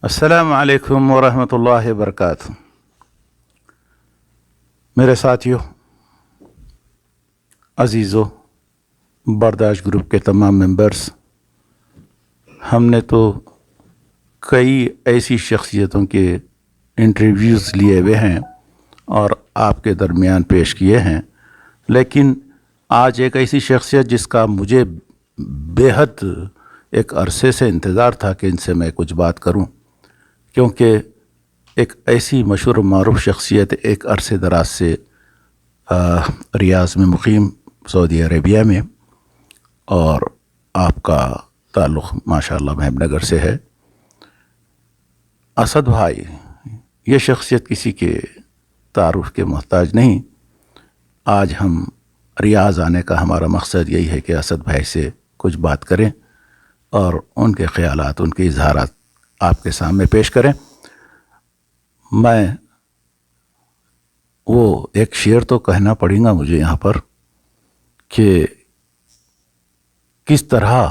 السلام علیکم ورحمۃ اللہ وبرکاتہ۔ میرے ساتھیوں، عزیزوں، برداشت گروپ کے تمام ممبرز، ہم نے تو کئی ایسی شخصیتوں کے انٹرویوز لیے ہوئے ہیں اور آپ کے درمیان پیش کیے ہیں، لیکن آج ایک ایسی شخصیت جس کا مجھے بے حد ایک عرصے سے انتظار تھا کہ ان سے میں کچھ بات کروں، کیونکہ ایک ایسی مشہور و معروف شخصیت ایک عرصے دراز سے ریاض میں مقیم، سعودی عربیہ میں، اور آپ کا تعلق ماشاءاللہ محب نگر سے ہے۔ اسد بھائی، یہ شخصیت کسی کے تعارف کے محتاج نہیں۔ آج ہم ریاض آنے کا ہمارا مقصد یہی ہے کہ اسد بھائی سے کچھ بات کریں اور ان کے خیالات، ان کے اظہارات آپ کے سامنے پیش کریں۔ میں وہ ایک شعر تو کہنا پڑے گا مجھے یہاں پر کہ کس طرح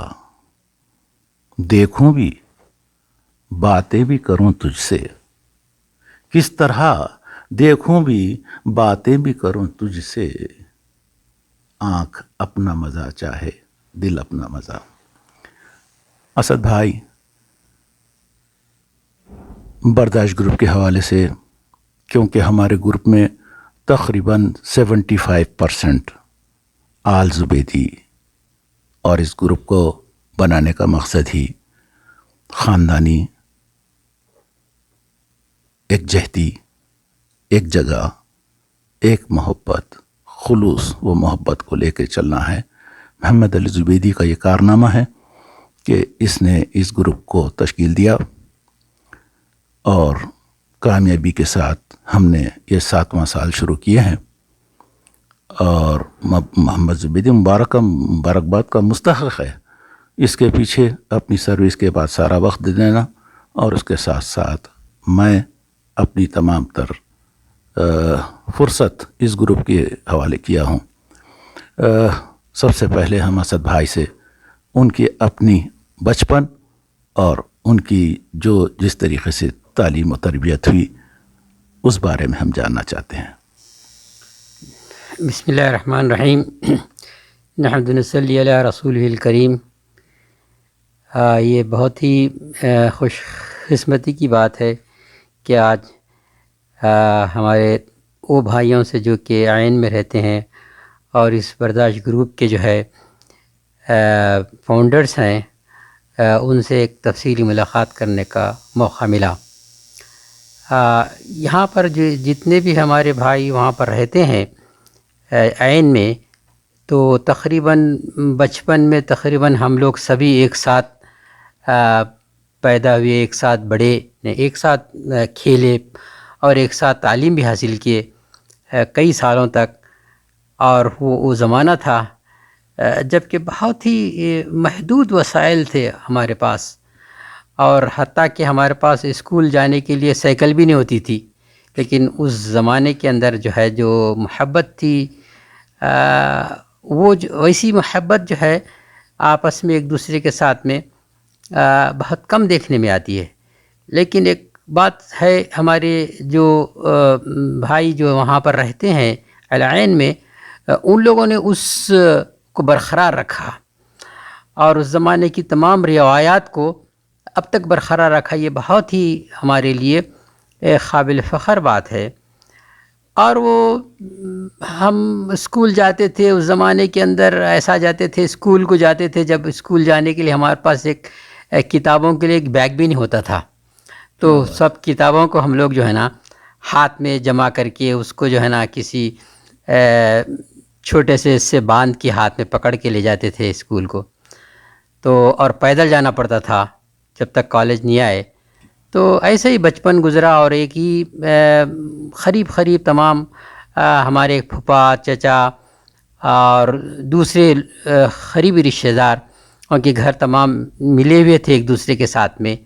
دیکھوں بھی باتیں بھی کروں تجھ سے، کس طرح دیکھوں بھی باتیں بھی کروں تجھ سے، آنکھ اپنا مزہ چاہے دل اپنا مزہ۔ اسد بھائی، برداشت گروپ کے حوالے سے، کیونکہ ہمارے گروپ میں تقریباً 75% آل زبیدی، اور اس گروپ کو بنانے کا مقصد ہی خاندانی ایک جہتی، ایک جگہ، ایک محبت، خلوص و محبت کو لے کے چلنا ہے۔ محمد علی زبیدی کا یہ کارنامہ ہے کہ اس نے اس گروپ کو تشکیل دیا، اور کامیابی کے ساتھ ہم نے یہ 7واں سال شروع کیے ہیں، اور محمد زبیدی مبارکباد کا مستحق ہے۔ اس کے پیچھے اپنی سروس کے بعد سارا وقت دے دینا، اور اس کے ساتھ ساتھ میں اپنی تمام تر فرصت اس گروپ کے حوالے کیا ہوں۔ سب سے پہلے ہم اسد بھائی سے ان کی اپنی بچپن اور ان کی جس طریقے سے تعلیم و تربیت ہوئی اس بارے میں ہم جاننا چاہتے ہیں۔ بسم اللہ الرحمن الرحیم، نحمد و نصلی علی رسولہ الکریم۔ یہ بہت ہی خوش قسمتی کی بات ہے کہ آج ہمارے وہ بھائیوں سے جو کہ عین میں رہتے ہیں اور اس برداشت گروپ کے جو ہے فاؤنڈرز ہیں، ان سے ایک تفصیلی ملاقات کرنے کا موقع ملا۔ یہاں پر جتنے بھی ہمارے بھائی وہاں پر رہتے ہیں عین میں، تو تقریباً بچپن میں تقریباً ہم لوگ سبھی ایک ساتھ پیدا ہوئے، ایک ساتھ بڑے، ایک ساتھ کھیلے اور ایک ساتھ تعلیم بھی حاصل کیے کئی سالوں تک۔ اور وہ زمانہ تھا جب کہ بہت ہی محدود وسائل تھے ہمارے پاس، اور حتیٰ کہ ہمارے پاس اسکول جانے کے لیے سائیکل بھی نہیں ہوتی تھی، لیکن اس زمانے کے اندر جو محبت تھی، وہ ویسی محبت جو ہے آپس میں ایک دوسرے کے ساتھ میں بہت کم دیکھنے میں آتی ہے۔ لیکن ایک بات ہے، ہمارے جو بھائی جو وہاں پر رہتے ہیں العین میں، ان لوگوں نے اس کو برقرار رکھا اور اس زمانے کی تمام روایات کو اب تک برقرار رکھا۔ یہ بہت ہی ہمارے لیے قابل فخر بات ہے۔ اور وہ ہم اسکول جاتے تھے اس زمانے کے اندر، ایسا جاتے تھے اسکول کو جاتے تھے، جب اسکول جانے کے لیے ہمارے پاس ایک کتابوں کے لیے ایک بیگ بھی نہیں ہوتا تھا، تو سب کتابوں کو ہم لوگ جو ہے نا ہاتھ میں جمع کر کے اس کو جو ہے نا کسی چھوٹے سے باندھ کے ہاتھ میں پکڑ کے لے جاتے تھے اسکول کو، تو اور پیدل جانا پڑتا تھا جب تک کالج نہیں آئے۔ تو ایسے ہی بچپن گزرا، اور ایک ہی قریب تمام ہمارے پھوپھا، چچا اور دوسرے قریبی رشتہ دار ان کے گھر تمام ملے ہوئے تھے ایک دوسرے کے ساتھ میں،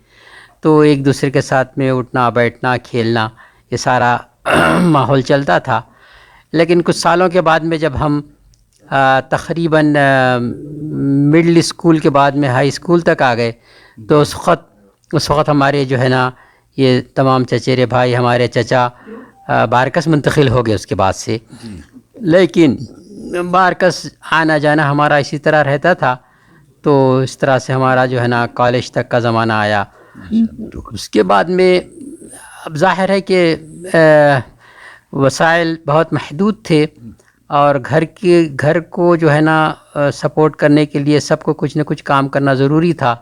تو ایک دوسرے کے ساتھ میں اٹھنا بیٹھنا کھیلنا یہ سارا ماحول چلتا تھا۔ لیکن کچھ سالوں کے بعد میں جب ہم تقریباً مڈل اسکول کے بعد میں ہائی اسکول تک آ گئے تو اس وقت ہمارے جو ہے نا یہ تمام چچیرے بھائی ہمارے چچا بارکس منتقل ہو گئے اس کے بعد سے. لیکن بارکس آنا جانا ہمارا اسی طرح رہتا تھا. تو اس طرح سے ہمارا جو ہے نا کالج تک کا زمانہ آیا. اس کے بعد میں اب ظاہر ہے کہ وسائل بہت محدود تھے اور گھر کو جو ہے نا سپورٹ کرنے کے لیے سب کو کچھ نہ کچھ کام کرنا ضروری تھا.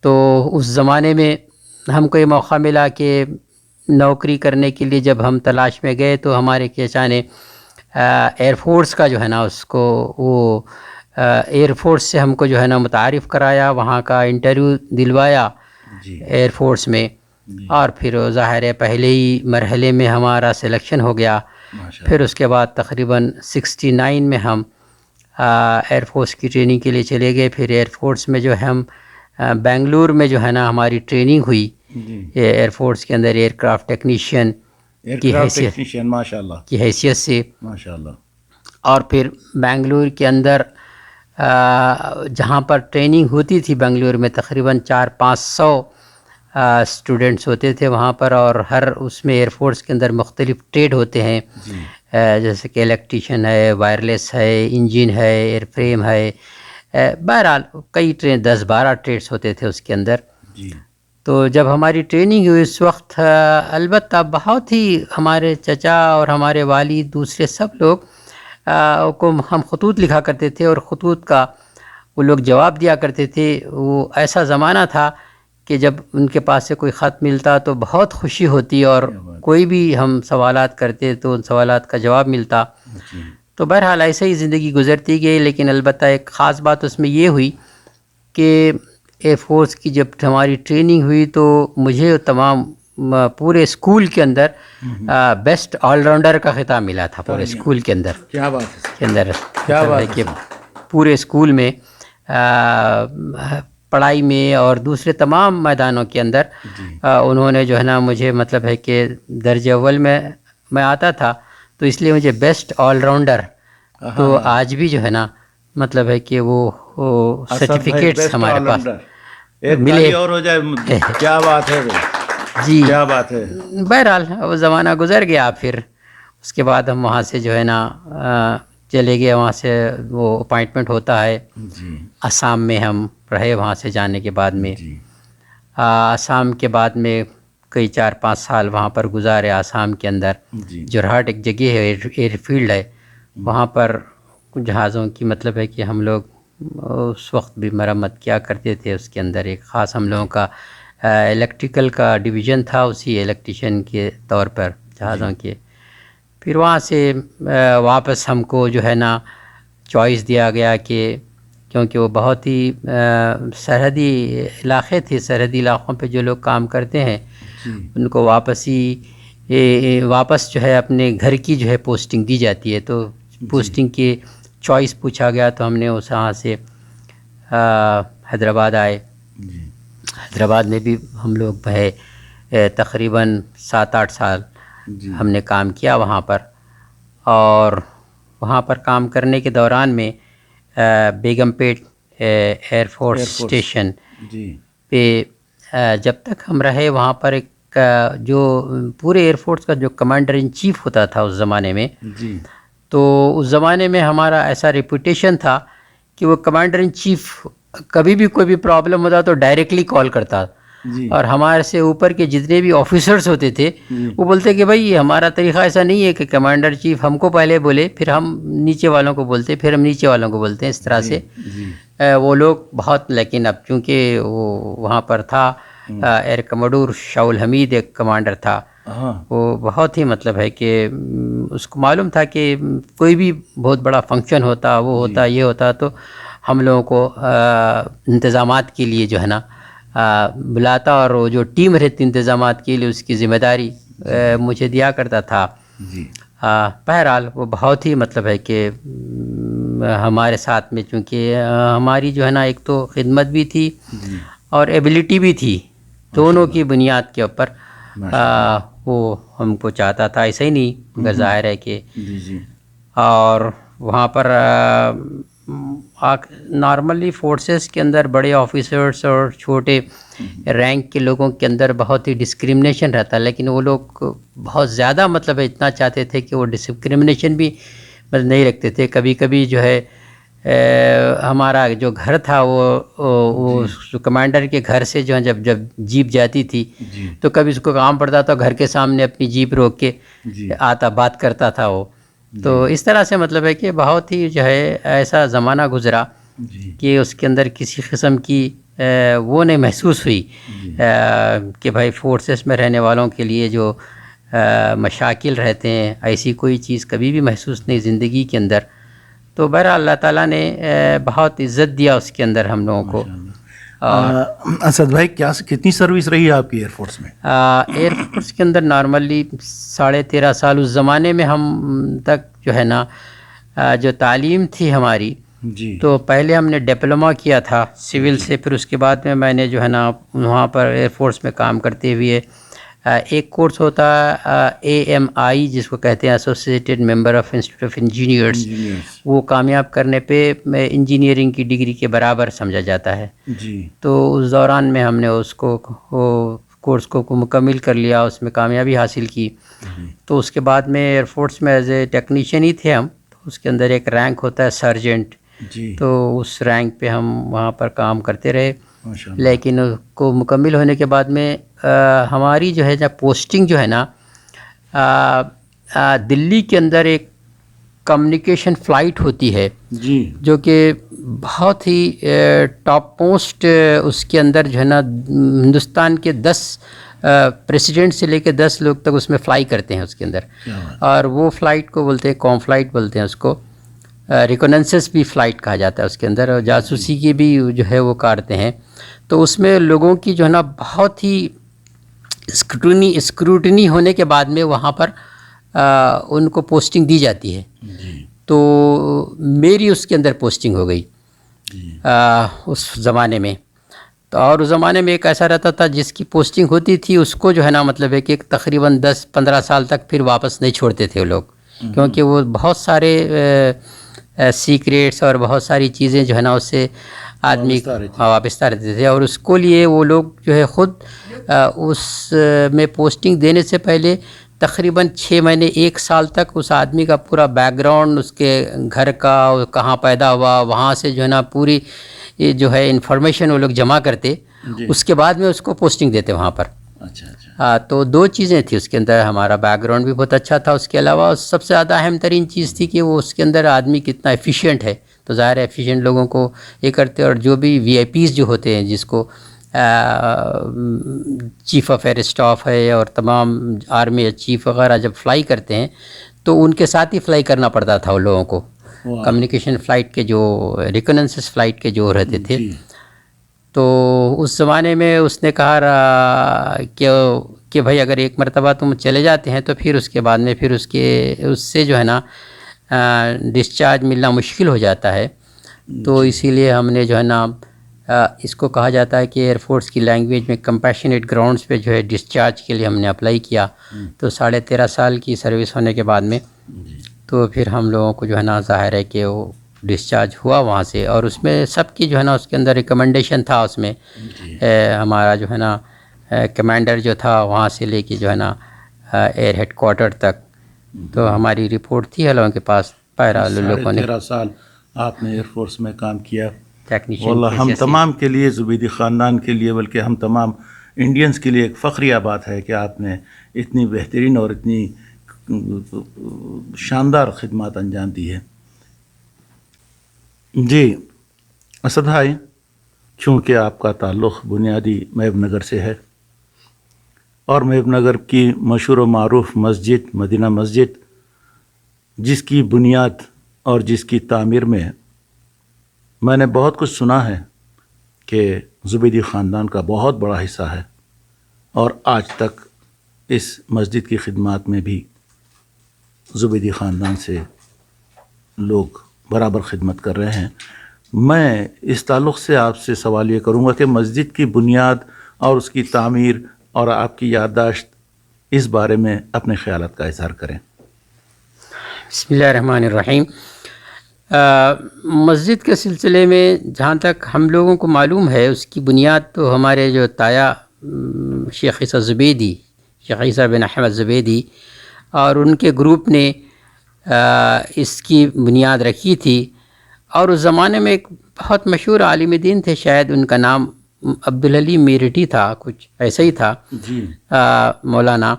تو اس زمانے میں ہم کو یہ موقع ملا کہ نوکری کرنے کے لیے جب ہم تلاش میں گئے تو ہمارے چچا نے ایئر فورس کا جو ہے نا اس کو وہ ایئر فورس سے ہم کو جو ہے نا متعارف کرایا, وہاں کا انٹرویو دلوایا ایئر فورس میں. اور پھر ظاہر ہے پہلے ہی مرحلے میں ہمارا سلیکشن ہو گیا. پھر اس کے بعد تقریباً 69 میں ہم ایئر فورس کی ٹریننگ کے لیے چلے گئے. پھر ایئر فورس میں جو ہے ہم بنگلور میں جو ہے نا ہماری ٹریننگ ہوئی ایئر فورس کے اندر ایئر کرافٹ ٹیکنیشین کی حیثیت سے. اور پھر بنگلور کے اندر جہاں پر ٹریننگ ہوتی تھی بنگلور میں تقریباً 400-500 اسٹوڈنٹس ہوتے تھے وہاں پر. اور ہر اس میں ایئر فورس کے اندر مختلف ٹریڈ ہوتے ہیں جیسے کہ الیکٹریشین ہے, وائرلیس ہے, انجن ہے, ایئر فریم ہے, بہرحال کئی 10-12 ٹریڈس ہوتے تھے اس کے اندر. تو جب ہماری ٹریننگ ہوئی اس وقت البتہ بہت ہی ہمارے چچا اور ہمارے والد دوسرے سب لوگ کو ہم خطوط لکھا کرتے تھے اور خطوط کا وہ لوگ جواب دیا کرتے تھے. وہ ایسا زمانہ تھا کہ جب ان کے پاس سے کوئی خط ملتا تو بہت خوشی ہوتی اور کوئی بھی ہم سوالات کرتے تو ان سوالات کا جواب ملتا. تو بہرحال ایسے ہی زندگی گزرتی گئی. لیکن البتہ ایک خاص بات اس میں یہ ہوئی کہ ایئر فورس کی جب ہماری ٹریننگ ہوئی تو مجھے تمام پورے اسکول کے اندر بیسٹ آل راؤنڈر کا خطاب ملا تھا پورے اسکول کے اندر. کیا بات ہے, کے اندر کیا بات ہے کہ پورے اسکول میں پڑھائی میں اور دوسرے تمام میدانوں کے اندر انہوں نے جو ہے نا مجھے مطلب ہے کہ درجہ اول میں آتا تھا تو اس لیے مجھے بیسٹ آل راؤنڈر. تو آج بھی جو ہے نا مطلب ہے کہ وہ سرٹیفکیٹس ہمارے پاس ملے. اور ہو جائے, کیا بات ہے جی, کیا بات ہے. بہرحال وہ زمانہ گزر گیا. پھر اس کے بعد ہم وہاں سے جو ہے نا چلے گئے. وہاں سے وہ اپائنٹمنٹ ہوتا ہے آسام میں ہم رہے. وہاں سے جانے کے بعد میں آسام کے بعد میں کئی 4-5 سال وہاں پر گزارے. آسام کے اندر جورہاٹ ایک جگہ ہے, ایئر فیلڈ ہے, وہاں پر جہازوں کی مطلب ہے کہ ہم لوگ اس وقت بھی مرمت کیا کرتے تھے. اس کے اندر ایک خاص ہم لوگوں کا الیکٹریکل کا ڈویژن تھا اسی الیکٹریشین کے طور پر جہازوں کے. پھر وہاں سے واپس ہم کو جو ہے نا چوائس دیا گیا کہ کیونکہ وہ بہت ہی سرحدی علاقے تھے, سرحدی علاقوں پہ جو لوگ کام کرتے ہیں ان کو واپس جو ہے اپنے گھر کی جو ہے پوسٹنگ دی جاتی ہے. تو پوسٹنگ کی چوائس پوچھا گیا تو ہم نے اس وہاں سے حیدرآباد آئے. حیدرآباد میں بھی ہم لوگ ہے تقریباً 7-8 سال ہم نے کام کیا وہاں پر. اور وہاں پر کام کرنے کے دوران میں بیگم پیٹ ایئر فورس اسٹیشن پہ جب تک ہم رہے وہاں پر ایک جو پورے ایئر فورس کا جو کمانڈر ان چیف ہوتا تھا اس زمانے میں, تو اس زمانے میں ہمارا ایسا ریپوٹیشن تھا کہ وہ کمانڈر ان چیف کبھی بھی کوئی بھی پرابلم ہوتا تو ڈائریکٹلی کال کرتا. اور ہمارے سے اوپر کے جتنے بھی آفیسرز ہوتے تھے وہ بولتے کہ بھائی ہمارا طریقہ ایسا نہیں ہے کہ کمانڈر چیف ہم کو پہلے بولے پھر ہم نیچے والوں کو بولتے, پھر ہم نیچے والوں کو بولتے ہیں. اس طرح سے وہ لوگ بہت, لیکن اب چونکہ وہ وہاں پر تھا ایئر کموڈور شاول حمید ایک کمانڈر تھا, وہ بہت ہی مطلب ہے کہ اس کو معلوم تھا کہ کوئی بھی بہت بڑا فنکشن ہوتا, وہ ہوتا, یہ ہوتا, تو ہم لوگوں کو انتظامات کے لیے جو ہے نا بلاتا اور وہ جو ٹیم رہتی انتظامات کے لیے اس کی ذمہ داری مجھے دیا کرتا تھا. بہرحال وہ بہت ہی مطلب ہے کہ ہمارے ساتھ میں چونکہ ہماری جو ہے نا ایک تو خدمت بھی تھی اور ایبلٹی بھی تھی, دونوں کی بنیاد کے اوپر وہ ہم کو چاہتا تھا. ایسا ہی نہیں مگر ظاہر ہے کہ اور وہاں پر نارملی فورسز کے اندر بڑے آفیسرس اور چھوٹے رینک کے لوگوں کے اندر بہت ہی ڈسکرمنیشن رہتا ہے، لیکن وہ لوگ بہت زیادہ مطلب اتنا چاہتے تھے کہ وہ ڈسکرمنیشن بھی نہیں رکھتے تھے. کبھی کبھی جو ہے ہمارا جو گھر تھا وہ کمانڈر کے گھر سے جو ہے جب جیپ جاتی تھی تو کبھی اس کو کام پڑتا تھا گھر کے سامنے اپنی جیپ روک کے آتا بات کرتا تھا وہ. تو اس طرح سے مطلب ہے کہ بہت ہی جو ہے ایسا زمانہ گزرا کہ اس کے اندر کسی قسم کی وہ نہیں محسوس ہوئی کہ بھائی فورسز میں رہنے والوں کے لیے جو مشاکل رہتے ہیں، ایسی کوئی چیز کبھی بھی محسوس نہیں زندگی کے اندر. تو بہرحال اللہ تعالیٰ نے بہت عزت دیا اس کے اندر ہم لوگوں کو. اسد بھائی کتنی سروس رہی ہے آپ کی ایئر فورس میں؟ ایئر فورس کے اندر نارملی 13.5 سال. اس زمانے میں ہم تک جو ہے نا جو تعلیم تھی ہماری تو پہلے ہم نے ڈپلوما کیا تھا سول سے، پھر اس کے بعد میں نے جو ہے نا وہاں پر ایئر فورس میں کام کرتے ہوئے ایک کورس ہوتا AMI جس کو کہتے ہیں associated member of institute of engineers, وہ کامیاب کرنے پہ انجینئرنگ کی ڈگری کے برابر سمجھا جاتا ہے. تو اس دوران میں ہم نے اس کو کورس کو مکمل کر لیا، اس میں کامیابی حاصل کی. تو اس کے بعد میں ایئر فورس میں ایز اے ٹیکنیشین ہی تھے ہم. تو اس کے اندر ایک رینک ہوتا ہے سرجنٹ، تو اس رینک پہ ہم وہاں پر کام کرتے رہے. لیکن اس کو مکمل ہونے کے بعد میں ہماری جو ہے جب پوسٹنگ جو ہے نا دلی کے اندر ایک کمیونیکیشن فلائٹ ہوتی ہے جو کہ بہت ہی ٹاپ پوسٹ اس کے اندر جو ہے نا ہندوستان کے 10 پریسیڈنٹ سے لے کے 10 لوگ تک اس میں فلائی کرتے ہیں اس کے اندر. اور وہ فلائٹ کو بولتے ہیں کام فلائٹ بولتے ہیں اس کو. ریکوننسس بھی فلائٹ کہا جاتا ہے اس کے اندر، اور جاسوسی کی بھی جو ہے وہ کرتے ہیں. تو اس میں لوگوں کی جو ہے نا بہت ہی اسکروٹنی ہونے کے بعد میں وہاں پر ان کو پوسٹنگ دی جاتی ہے. تو میری اس کے اندر پوسٹنگ ہو گئی اس زمانے میں. تو اور اس زمانے میں ایک ایسا رہتا تھا جس کی پوسٹنگ ہوتی تھی اس کو جو ہے نا مطلب ہے کہ تقریباً 10-15 سال تک پھر واپس نہیں چھوڑتے تھے وہ لوگ، کیونکہ وہ بہت سارے سیکریٹس اور بہت ساری چیزیں جو ہے نا اس سے آدمی وابستہ رہتے تھے. اور اس کو لیے وہ لوگ جو ہے خود اس میں پوسٹنگ دینے سے پہلے تقریباً 6 مہینے 1 سال تک اس آدمی کا پورا بیک گراؤنڈ، اس کے گھر کا، کہاں پیدا ہوا، وہاں سے جو ہے نا پوری جو ہے انفارمیشن وہ لوگ جمع کرتے. اس کے بعد میں اس کو پوسٹنگ دیتے وہاں پر. تو 2 چیزیں تھیں اس کے اندر. ہمارا بیک گراؤنڈ بھی بہت اچھا تھا، اس کے علاوہ سب سے زیادہ اہم ترین چیز تھی کہ وہ اس کے اندر آدمی کتنا ایفیشینٹ ہے. تو ظاہر ہے ایفیشینٹ لوگوں کو یہ کرتے. اور جو بھی VIPs جو ہوتے ہیں جس کو چیف آف ایئر اسٹاف ہے اور تمام آرمی چیف وغیرہ جب فلائی کرتے ہیں تو ان کے ساتھ ہی فلائی کرنا پڑتا تھا ان لوگوں کو. کمیونیکیشن فلائٹ کے جو ریکوننسس فلائٹ کے جو رہتے تھے. تو اس زمانے میں اس نے کہا کہ بھائی اگر ایک مرتبہ تم چلے جاتے ہیں تو پھر اس کے بعد میں پھر اس سے جو ہے نا ڈسچارج ملنا مشکل ہو جاتا ہے. تو اسی لیے ہم نے جو ہے نا اس کو کہا جاتا ہے کہ ایئر فورس کی لینگویج میں کمپیشنیٹ گراؤنڈز پہ جو ہے ڈسچارج کے لیے ہم نے اپلائی کیا. تو 13.5 سال کی سروس ہونے کے بعد میں تو پھر ہم لوگوں کو جو ہے نا ظاہر ہے کہ وہ ڈسچارج ہوا وہاں سے. اور اس میں سب کی جو ہے نا اس کے اندر ریکمنڈیشن تھا. اس میں ہمارا جو ہے نا کمانڈر جو تھا وہاں سے لے کے جو ہے نا ایئر ہیڈ کوارٹر تک تو ہماری رپورٹ تھی ہم لوگوں کے پاس. لوگوں نے 13 سال آپ نے ایئر فورس میں کام کیا. ٹیکنیشین واللہ ہم تمام کے لیے، زبیدی خاندان کے لیے، بلکہ ہم تمام انڈینز کے لیے ایک فخریہ بات ہے کہ آپ نے اتنی بہترین اور اتنی شاندار خدمات انجام دی ہے. جی اسد بھائی، چونکہ آپ کا تعلق بنیادی محب نگر سے ہے اور محب نگر کی مشہور و معروف مسجد مدینہ مسجد جس کی بنیاد اور جس کی تعمیر میں نے بہت کچھ سنا ہے کہ زبیدی خاندان کا بہت بڑا حصہ ہے، اور آج تک اس مسجد کی خدمات میں بھی زبیدی خاندان سے لوگ برابر خدمت کر رہے ہیں. میں اس تعلق سے آپ سے سوال یہ کروں گا کہ مسجد کی بنیاد اور اس کی تعمیر اور آپ کی یادداشت، اس بارے میں اپنے خیالات کا اظہار کریں. بسم اللہ الرحمن الرحیم. مسجد کے سلسلے میں جہاں تک ہم لوگوں کو معلوم ہے، اس کی بنیاد تو ہمارے جو تایا شیخ عیسیٰ زبیدی، شیخ عیسیٰ بن احمد زبیدی اور ان کے گروپ نے اس کی بنیاد رکھی تھی. اور اس زمانے میں ایک بہت مشہور عالم دین تھے، شاید ان کا نام عبدالحلیم میرٹھی تھا، کچھ ایسا ہی تھا جی مولانا.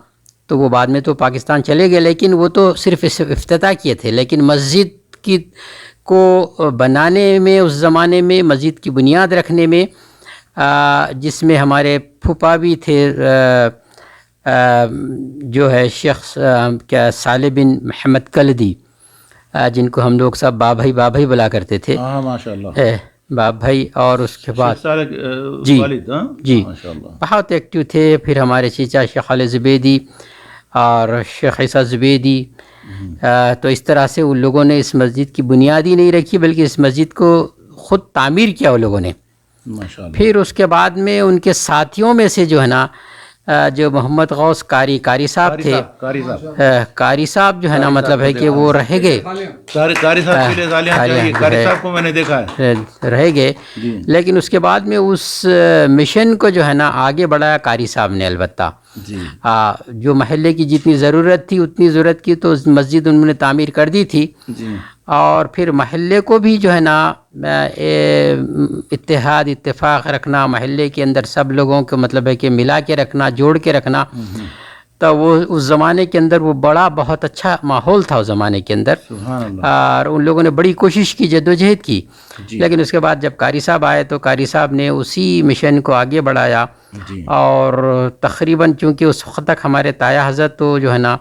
تو وہ بعد میں تو پاکستان چلے گئے، لیکن وہ تو صرف افتتاح کیے تھے. لیکن مسجد کی کو بنانے میں، اس زمانے میں مسجد کی بنیاد رکھنے میں، جس میں ہمارے پھوپھا بھی تھے، جو ہے شیخ کیا صالح بن محمد کلدی، جن کو ہم لوگ سب بابھائی بابھائی بلا کرتے تھے. ہاں ماشاء اللہ. باپ بھائی. اور اس کے بعد جی والد جی بہت ایکٹیو تھے. پھر ہمارے چچا شیخ علی زبیدی اور شیخ عیسیٰ زبیدی. تو اس طرح سے ان لوگوں نے اس مسجد کی بنیاد ہی نہیں رکھی، بلکہ اس مسجد کو خود تعمیر کیا ان لوگوں نے. پھر اس کے بعد میں ان کے ساتھیوں میں سے جو ہے نا، جو محمد غوث قاری صاحب تھے، قاری صاحب جو ہے نا، مطلب ہے کہ وہ رہ گئے، قاری صاحب کو میں نے دیکھا ہے، رہ گئے. لیکن اس کے بعد میں اس مشن کو جو ہے نا آگے بڑھایا قاری صاحب نے. البتہ جو محلے کی جتنی ضرورت تھی اتنی ضرورت کی تو مسجد انہوں نے تعمیر کر دی تھی. اور پھر محلے کو بھی جو ہے نا اتحاد اتفاق رکھنا، محلے کے اندر سب لوگوں کو مطلب ہے کہ ملا کے رکھنا، جوڑ کے رکھنا. تو وہ اس زمانے کے اندر وہ بڑا بہت اچھا ماحول تھا اس زمانے کے اندر. اور ان لوگوں نے بڑی کوشش کی، جدوجہد کی. لیکن اس کے بعد جب قاری صاحب آئے تو قاری صاحب نے اسی مشن کو آگے بڑھایا. اور تقریباً چونکہ اس وقت تک ہمارے تایا حضرت تو جو ہے نا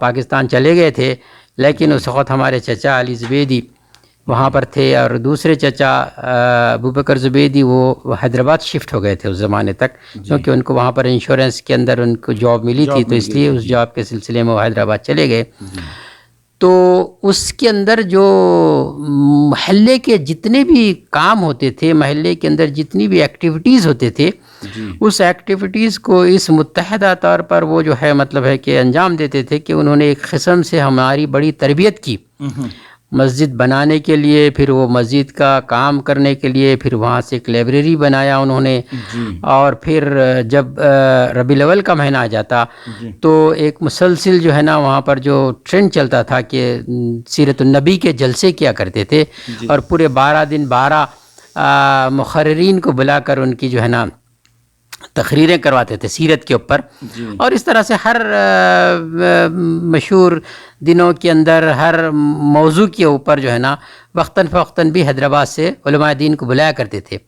پاکستان چلے گئے تھے، لیکن اس وقت ہمارے چچا علی زبیدی وہاں پر تھے، اور دوسرے چچا ابوبکر زبیدی وہ حیدرآباد شفٹ ہو گئے تھے اس زمانے تک، کیونکہ ان کو وہاں پر انشورنس کے اندر ان کو جاب ملی تھی، تو اس لیے اس جاب کے سلسلے میں وہ حیدرآباد چلے گئے. تو اس کے اندر جو محلے کے جتنے بھی کام ہوتے تھے، محلے کے اندر جتنی بھی ایکٹیویٹیز ہوتے تھے، اس ایکٹیویٹیز کو اس متحدہ طور پر وہ جو ہے مطلب ہے کہ انجام دیتے تھے. کہ انہوں نے ایک قسم سے ہماری بڑی تربیت کی مسجد بنانے کے لیے، پھر وہ مسجد کا کام کرنے کے لیے، پھر وہاں سے ایک لائبریری بنایا انہوں نے. اور پھر جب ربیع الاول کا مہینہ آ جاتا تو ایک مسلسل جو ہے نا وہاں پر جو ٹرینڈ چلتا تھا کہ سیرت النبی کے جلسے کیا کرتے تھے، اور پورے 12 دن 12 مقررین کو بلا کر ان کی جو ہے نا تقریریں کرواتے تھے سیرت کے اوپر. اور اس طرح سے ہر مشہور دنوں کے اندر ہر موضوع کے اوپر جو ہے نا وقتاً فوقتاً بھی حیدرآباد سے علماء دین کو بلایا کرتے تھے.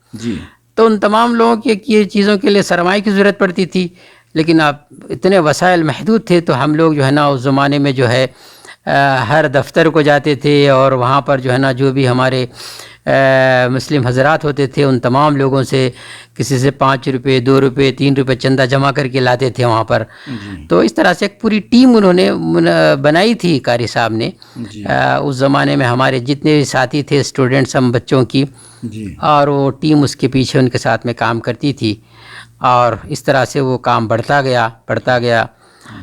تو ان تمام لوگوں کی چیزوں کے لیے سرمایہ کی ضرورت پڑتی تھی، لیکن اب اتنے وسائل محدود تھے. تو ہم لوگ جو ہے نا اس زمانے میں جو ہے ہر دفتر کو جاتے تھے، اور وہاں پر جو ہے نا جو بھی ہمارے مسلم حضرات ہوتے تھے ان تمام لوگوں سے کسی سے 5 روپے 2 روپے 3 روپے چندہ جمع کر کے لاتے تھے وہاں پر. تو اس طرح سے ایک پوری ٹیم انہوں نے بنائی تھی قاری صاحب نے. اس زمانے میں ہمارے جتنے بھی ساتھی تھے اسٹوڈنٹس ہم بچوں کی، اور وہ ٹیم اس کے پیچھے ان کے ساتھ میں کام کرتی تھی. اور اس طرح سے وہ کام بڑھتا گیا.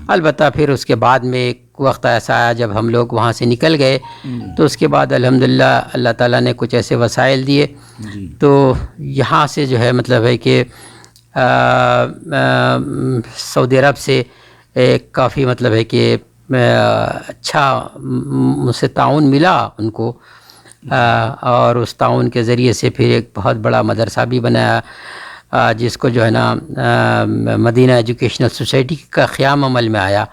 البتہ پھر اس کے بعد میں ایک وقت ایسا آیا جب ہم لوگ وہاں سے نکل گئے، تو اس کے بعد الحمدللہ اللہ تعالیٰ نے کچھ ایسے وسائل دیے. تو یہاں سے جو ہے مطلب ہے کہ سعودی عرب سے ایک کافی مطلب ہے کہ اچھا مجھ سے تعاون ملا ان کو، اور اس تعاون کے ذریعے سے پھر ایک بہت بڑا مدرسہ بھی بنایا، جس کو جو ہے نا مدینہ ایجوکیشنل سوسائٹی کا قیام عمل میں آیا.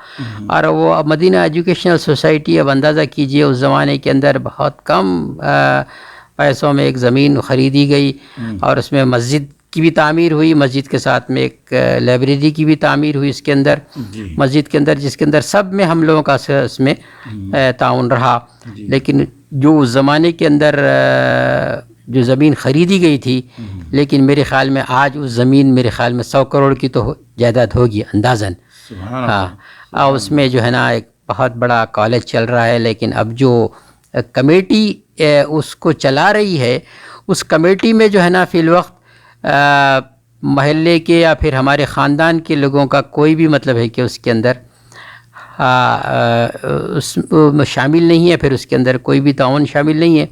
اور وہ مدینہ ایجوکیشنل سوسائٹی اب اندازہ کیجئے اس زمانے کے اندر بہت کم پیسوں میں ایک زمین خریدی گئی، اور اس میں مسجد کی بھی تعمیر ہوئی، مسجد کے ساتھ میں ایک لائبریری کی بھی تعمیر ہوئی اس کے اندر، مسجد کے اندر، جس کے اندر سب میں ہم لوگوں کا اس میں تعاون رہا. لیکن جو اس زمانے کے اندر جو زمین خریدی گئی تھی، لیکن میرے خیال میں آج اس زمین میرے خیال میں 100 کروڑ کی تو جائیداد ہوگی اندازاً. اور اس میں جو ہے نا ایک بہت بڑا کالج چل رہا ہے. لیکن اب جو کمیٹی اس کو چلا رہی ہے، اس کمیٹی میں جو ہے نا فی الوقت محلے کے یا پھر ہمارے خاندان کے لوگوں کا کوئی بھی مطلب ہے کہ اس کے اندر اس شامل نہیں ہے، پھر اس کے اندر کوئی بھی تعاون شامل نہیں ہے.